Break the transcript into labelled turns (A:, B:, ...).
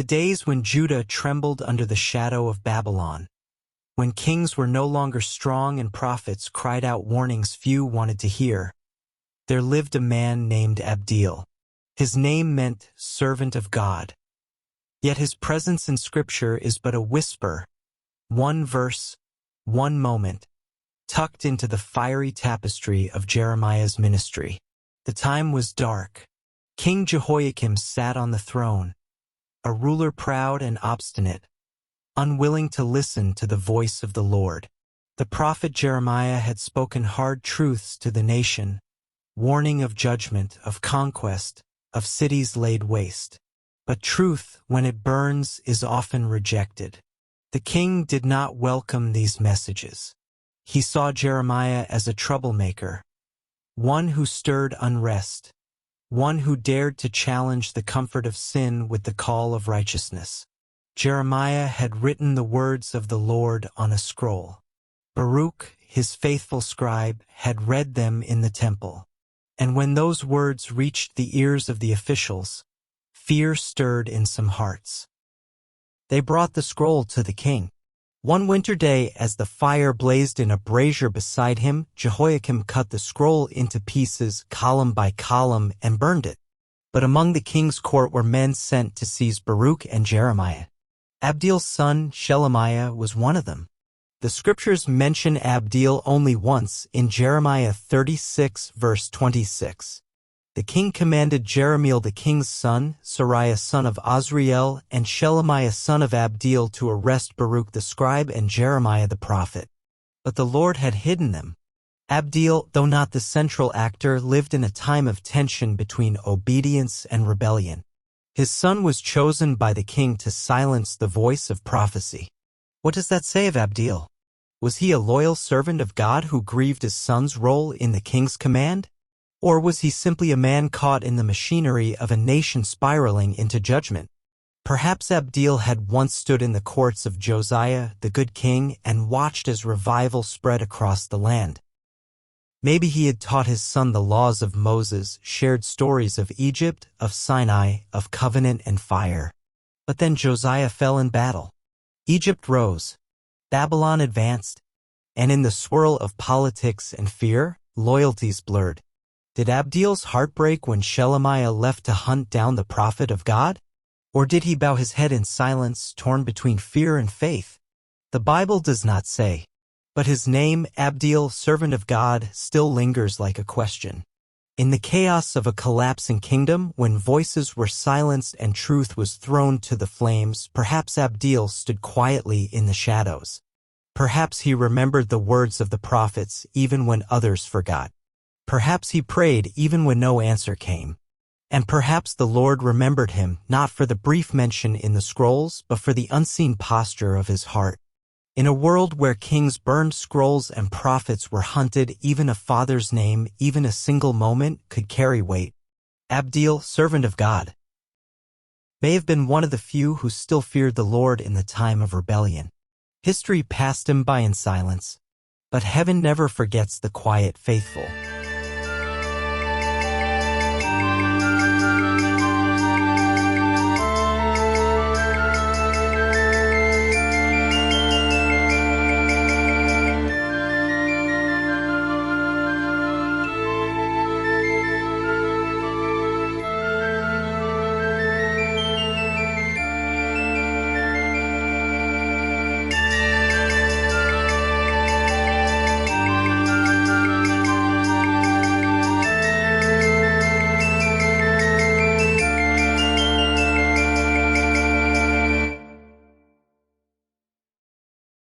A: the days when Judah trembled under the shadow of Babylon, when kings were no longer strong and prophets cried out warnings few wanted to hear, there lived a man named Abdeel. His name meant servant of God. Yet his presence in Scripture is but a whisper, one verse, one moment, tucked into the fiery tapestry of Jeremiah's ministry. The time was dark. King Jehoiakim sat on the throne, a ruler proud and obstinate, unwilling to listen to the voice of the Lord. The prophet Jeremiah had spoken hard truths to the nation, warning of judgment, of conquest, of cities laid waste. But truth, when it burns, is often rejected. The king did not welcome these messages. He saw Jeremiah as a troublemaker, one who stirred unrest, one who dared to challenge the comfort of sin with the call of righteousness. Jeremiah had written the words of the Lord on a scroll. Baruch, his faithful scribe, had read them in the temple. And when those words reached the ears of the officials, fear stirred in some hearts. They brought the scroll to the king. One winter day, as the fire blazed in a brazier beside him, Jehoiakim cut the scroll into pieces, column by column, and burned it. But among the king's court were men sent to seize Baruch and Jeremiah. Abdeel's son, Shelemiah, was one of them. The scriptures mention Abdeel only once, in Jeremiah 36, verse 26. The king commanded Jeremiel the king's son, Seraiah son of Azriel, and Shelemiah son of Abdeel to arrest Baruch the scribe and Jeremiah the prophet. But the Lord had hidden them. Abdeel, though not the central actor, lived in a time of tension between obedience and rebellion. His son was chosen by the king to silence the voice of prophecy. What does that say of Abdeel? Was he a loyal servant of God who grieved his son's role in the king's command? Or was he simply a man caught in the machinery of a nation spiraling into judgment? Perhaps Abdeel had once stood in the courts of Josiah, the good king, and watched as revival spread across the land. Maybe he had taught his son the laws of Moses, shared stories of Egypt, of Sinai, of covenant and fire. But then Josiah fell in battle. Egypt rose. Babylon advanced. And in the swirl of politics and fear, loyalties blurred. Did Abdeel's heart break when Shelemiah left to hunt down the prophet of God? Or did he bow his head in silence, torn between fear and faith? The Bible does not say. But his name, Abdeel, servant of God, still lingers like a question. In the chaos of a collapsing kingdom, when voices were silenced and truth was thrown to the flames, perhaps Abdeel stood quietly in the shadows. Perhaps he remembered the words of the prophets even when others forgot. Perhaps he prayed even when no answer came. And perhaps the Lord remembered him, not for the brief mention in the scrolls, but for the unseen posture of his heart. In a world where kings burned scrolls and prophets were hunted, even a father's name, even a single moment, could carry weight. Abdeel, servant of God, may have been one of the few who still feared the Lord in the time of rebellion. History passed him by in silence, but heaven never forgets the quiet faithful.